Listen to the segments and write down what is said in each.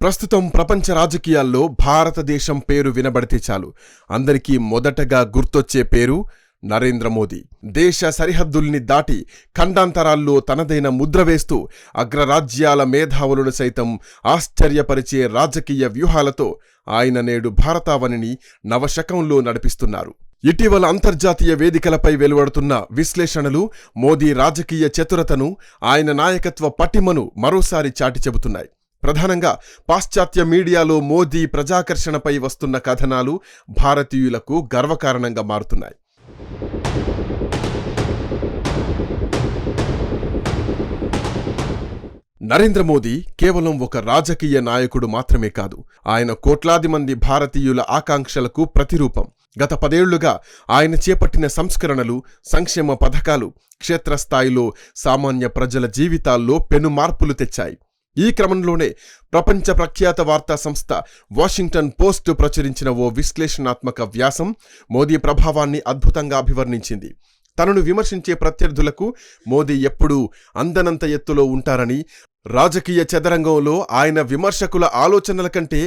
ప్రస్తుతం ప్రపంచ రాజకీయాల్లో భారతదేశం పేరు వినబడితే చాలు అందరికీ మొదటగా గుర్తొచ్చే పేరు నరేంద్ర మోదీ. దేశ సరిహద్దుల్ని దాటి ఖండాంతరాల్లో తనదైన ముద్ర వేస్తూ అగ్రరాజ్యాల మేధావులను సైతం ఆశ్చర్యపరిచే రాజకీయ వ్యూహాలతో ఆయన నేడు భారతావనిని నవశకంలో నడిపిస్తున్నారు. ఇటీవల అంతర్జాతీయ వేదికలపై వెలువడుతున్న విశ్లేషణలు మోదీ రాజకీయ చతురతను, ఆయన నాయకత్వ పటిమను మరోసారి చాటి చెబుతున్నాయి. ప్రధానంగా పాశ్చాత్య మీడియాలో మోదీ ప్రజాకర్షణపై వస్తున్న కథనాలు భారతీయులకు గర్వకారణంగా మారుతున్నాయి. నరేంద్ర మోదీ కేవలం ఒక రాజకీయ నాయకుడు మాత్రమే కాదు, ఆయన కోట్లాది మంది భారతీయుల ఆకాంక్షలకు ప్రతిరూపం. గత 10 ఏళ్లుగా ఆయన చేపట్టిన సంస్కరణలు, సంక్షేమ పథకాలు క్షేత్రస్థాయిలో సామాన్య ప్రజల జీవితాల్లో పెను మార్పులు తెచ్చాయి. ఈ క్రమంలోనే ప్రపంచ ప్రఖ్యాత వార్తా సంస్థ వాషింగ్టన్ పోస్ట్ ప్రచురించిన ఓ విశ్లేషణాత్మక వ్యాసం మోదీ ప్రభావాన్ని అద్భుతంగా అభివర్ణించింది. తనను విమర్శించే ప్రత్యర్థులకు మోదీ ఎప్పుడూ అందనంత ఎత్తులో ఉంటారని, రాజకీయ చదరంగంలో ఆయన విమర్శకుల ఆలోచనల కంటే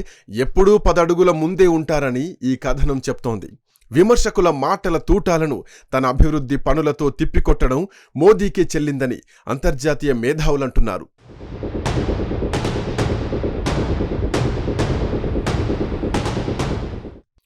ఎప్పుడూ 10 అడుగుల ముందే ఉంటారని ఈ కథనం చెప్తోంది. విమర్శకుల మాటల తూటాలను తన అభివృద్ధి పనులతో తిప్పికొట్టడం మోదీకే చెల్లిందని అంతర్జాతీయ మేధావులంటున్నారు.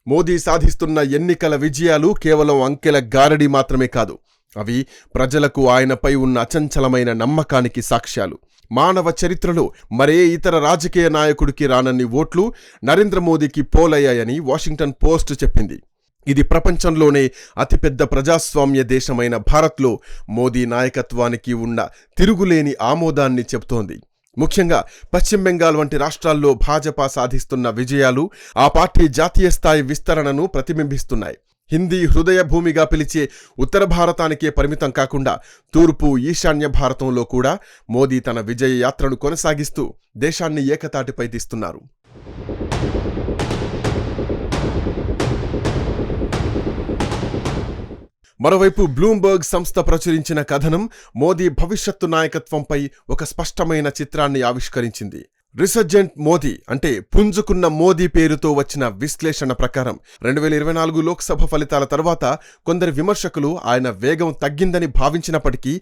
మోదీ సాధిస్తున్న ఎన్నికల విజయాలు కేవలం అంకెల గారడి మాత్రమే కాదు, అవి ప్రజలకు ఆయనపై ఉన్న అచంచలమైన నమ్మకానికి సాక్ష్యాలు. మానవ చరిత్రలో మరే ఇతర రాజకీయ నాయకుడికి రానన్ని ఓట్లు నరేంద్ర మోదీకి పోలయ్యాయని వాషింగ్టన్ పోస్ట్ చెప్పింది. ఇది ప్రపంచంలోనే అతిపెద్ద ప్రజాస్వామ్య దేశమైన భారత్లో మోదీ నాయకత్వానికి ఉన్న తిరుగులేని ఆమోదాన్ని చెబుతోంది. ముఖ్యంగా పశ్చిమ బెంగాల్ వంటి రాష్ట్రాల్లో భాజపా సాధిస్తున్న విజయాలు ఆ పార్టీ జాతీయ స్థాయి విస్తరణను ప్రతిబింబిస్తున్నాయి. హిందీ హృదయ భూమిగా పిలిచే ఉత్తర భారతానికే పరిమితం కాకుండా తూర్పు, ఈశాన్య భారతంలో కూడా మోదీ తన విజయ యాత్రను కొనసాగిస్తూ దేశాన్ని ఏకతాటిపై తీస్తున్నారు. మరోవైపు బ్లూంబర్గ్ సంస్థ ప్రచురించిన కథనం మోదీ భవిష్యత్తు నాయకత్వంపై ఒక స్పష్టమైన చిత్రాన్ని ఆవిష్కరించింది. రిసర్జెంట్ మోదీ అంటే పుంజుకున్న మోదీ పేరుతో వచ్చిన విశ్లేషణ ప్రకారం 2024 లోక్సభ ఫలితాల తర్వాత కొందరు విమర్శకులు ఆయన వేగం తగ్గిందని భావించినప్పటికీ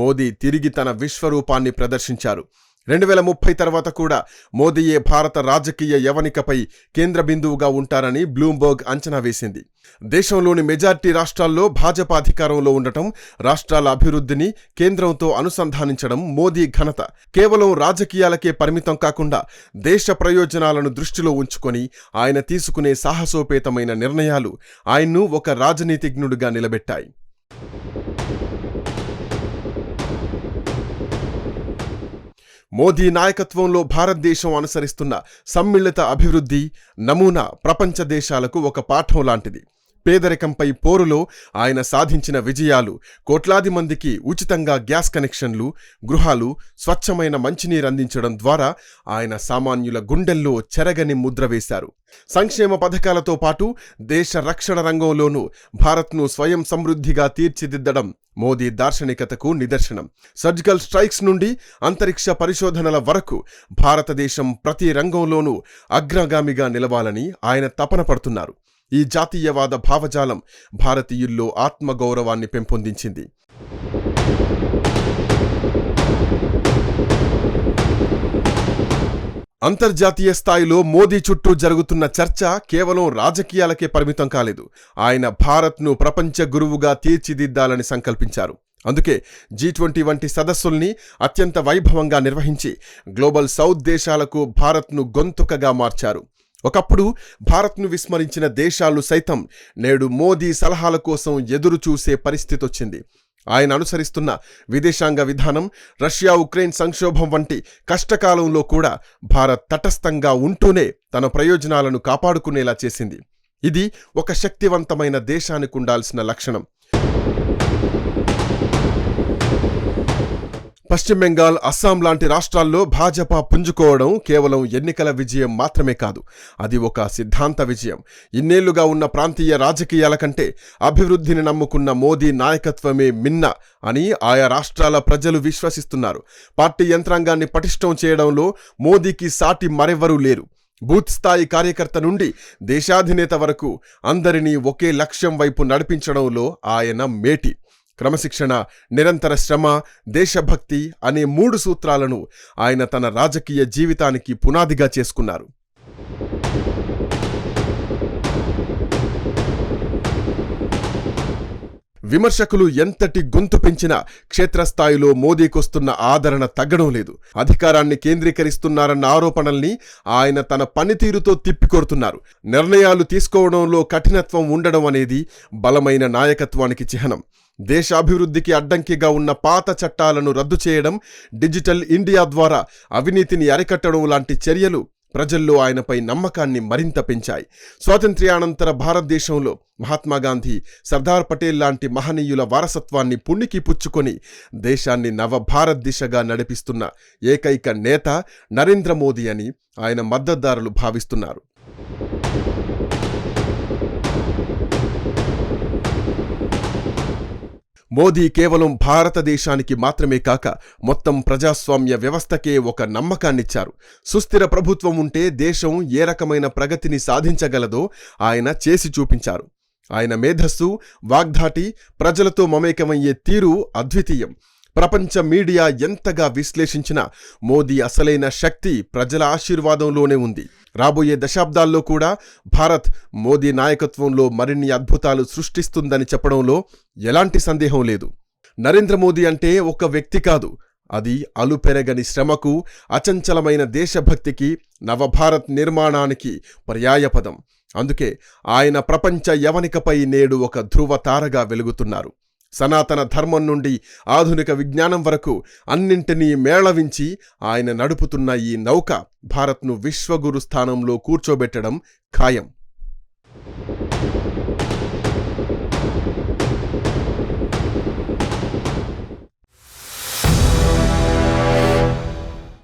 మోదీ తిరిగి తన విశ్వరూపాన్ని ప్రదర్శించారు. 2030 తర్వాత కూడా మోదీయే భారత రాజకీయ యవనికపై కేంద్ర బిందువుగా ఉంటారని బ్లూంబర్గ్ అంచనా వేసింది. దేశంలోని మెజార్టీ రాష్ట్రాల్లో భాజపా అధికారంలో ఉండటం, రాష్ట్రాల అభివృద్ధిని కేంద్రంతో అనుసంధానించడం మోదీ ఘనత. కేవలం రాజకీయాలకే పరిమితం కాకుండా దేశ ప్రయోజనాలను దృష్టిలో ఉంచుకొని ఆయన తీసుకునే సాహసోపేతమైన నిర్ణయాలు ఆయన్ను ఒక రాజనీతిజ్ఞుడిగా నిలబెట్టాయి. మోదీ నాయకత్వంలో భారతదేశం అనుసరిస్తున్న సమ్మిళిత అభివృద్ధి నమూనా ప్రపంచ దేశాలకు ఒక పాఠం లాంటిది. పేదరికంపై పోరులో ఆయన సాధించిన విజయాలు, కోట్లాది మందికి ఉచితంగా గ్యాస్ కనెక్షన్లు, గృహాలు, స్వచ్ఛమైన మంచినీరు అందించడం ద్వారా ఆయన సామాన్యుల గుండెల్లో చెరగని ముద్ర వేశారు. సంక్షేమ పథకాలతో పాటు దేశ రక్షణ రంగంలోనూ భారత్ను స్వయం సమృద్ధిగా తీర్చిదిద్దడం మోదీ దార్శనికతకు నిదర్శనం. సర్జికల్ స్ట్రైక్స్ నుండి అంతరిక్ష పరిశోధనల వరకు భారతదేశం ప్రతి రంగంలోనూ అగ్రగామిగా నిలవాలని ఆయన తపన పడుతున్నారు. ఈ జాతీయవాద భావజాలం భారతీయుల్లో ఆత్మగౌరవాన్ని పెంపొందించింది. అంతర్జాతీయ స్థాయిలో మోదీ చుట్టూ జరుగుతున్న చర్చ కేవలం రాజకీయాలకే పరిమితం కాలేదు. ఆయన భారత్ను ప్రపంచ గురువుగా తీర్చిదిద్దాలని సంకల్పించారు. అందుకే G20 వంటి సదస్సుల్ని అత్యంత వైభవంగా నిర్వహించి గ్లోబల్ సౌత్ దేశాలకు భారత్ను గొంతుకగా మార్చారు. ఒకప్పుడు భారత్ను విస్మరించిన దేశాలు సైతం నేడు మోదీ సలహాల కోసం ఎదురు చూసే పరిస్థితొచ్చింది. ఆయన అనుసరిస్తున్న విదేశాంగ విధానం రష్యా ఉక్రెయిన్ సంక్షోభం వంటి కష్టకాలంలో కూడా భారత్ తటస్థంగా ఉంటూనే తన ప్రయోజనాలను కాపాడుకునేలా చేసింది. ఇది ఒక శక్తివంతమైన దేశానికి ఉండాల్సిన లక్షణం. పశ్చిమ బెంగాల్, అస్సాం లాంటి రాష్ట్రాల్లో భాజపా పుంజుకోవడం కేవలం ఎన్నికల విజయం మాత్రమే కాదు, అది ఒక సిద్ధాంత విజయం. ఇన్నేళ్లుగా ఉన్న ప్రాంతీయ రాజకీయాల కంటే అభివృద్ధిని నమ్ముకున్న మోదీ నాయకత్వమే మిన్న అని ఆయా రాష్ట్రాల ప్రజలు విశ్వసిస్తున్నారు. పార్టీ యంత్రాంగాన్ని పటిష్టం చేయడంలో మోదీకి సాటి మరెవరూ లేరు. బూత్ స్థాయి కార్యకర్త నుండి దేశాధినేత వరకు అందరినీ ఒకే లక్ష్యం వైపు నడిపించడంలో ఆయన మేటి. క్రమశిక్షణ, నిరంతర శ్రమ, దేశభక్తి అనే 3 సూత్రాలను ఆయన తన రాజకీయ జీవితానికి పునాదిగా చేసుకున్నారు. విమర్శకులు ఎంతటి గొంతు పెంచినా క్షేత్రస్థాయిలో మోదీకొస్తున్న ఆదరణ తగ్గడం లేదు. అధికారాన్ని కేంద్రీకరిస్తున్నారన్న ఆరోపణల్ని ఆయన తన పనితీరుతో తిప్పికొడుతున్నారు. నిర్ణయాలు తీసుకోవడంలో కఠినత్వం ఉండడం అనేది బలమైన నాయకత్వానికి చిహ్నం. దేశాభివృద్ధికి అడ్డంకిగా ఉన్న పాత చట్టాలను రద్దు చేయడం, డిజిటల్ ఇండియా ద్వారా అవినీతిని అరికట్టడం లాంటి చర్యలు ప్రజల్లో ఆయనపై నమ్మకాన్ని మరింత పెంచాయి. స్వాతంత్ర్యానంతర భారతదేశంలో మహాత్మాగాంధీ, సర్దార్ పటేల్ లాంటి మహనీయుల వారసత్వాన్ని పుణికి పుచ్చుకొని దేశాన్ని నవభారత్ దిశగా నడిపిస్తున్న ఏకైక నేత నరేంద్ర మోదీ అని ఆయన మద్దతుదారులు భావిస్తున్నారు. మోదీ కేవలం భారతదేశానికి మాత్రమే కాక మొత్తం ప్రజాస్వామ్య వ్యవస్థకే ఒక నమ్మకాన్నిచ్చారు. సుస్థిర ప్రభుత్వం ఉంటే దేశం ఏ రకమైన ప్రగతిని సాధించగలదో ఆయన చేసి చూపించారు. ఆయన మేధస్సు, వాగ్ధాటి, ప్రజలతో మమేకమయ్యే తీరు అద్వితీయం. ప్రపంచ మీడియా ఎంతగా విశ్లేషించినా మోదీ అసలైన శక్తి ప్రజల ఆశీర్వాదంలోనే ఉంది. రాబోయే దశాబ్దాల్లో కూడా భారత్ మోదీ నాయకత్వంలో మరిన్ని అద్భుతాలు సృష్టిస్తుందని చెప్పడంలో ఎలాంటి సందేహం లేదు. నరేంద్ర మోదీ అంటే ఒక వ్యక్తి కాదు, అది అలుపెరగని శ్రమకు, అచంచలమైన దేశభక్తికి, నవభారత్ నిర్మాణానికి పర్యాయపదం. అందుకే ఆయన ప్రపంచ యవనికపై నేడు ఒక ధృవతారగా వెలుగుతున్నారు. సనాతన ధర్మం నుండి ఆధునిక విజ్ఞానం వరకు అన్నింటినీ మేళవించి ఆయన నడుపుతున్న ఈ నౌక భారత్ను విశ్వగురు స్థానంలో కూర్చోబెట్టడం ఖాయం.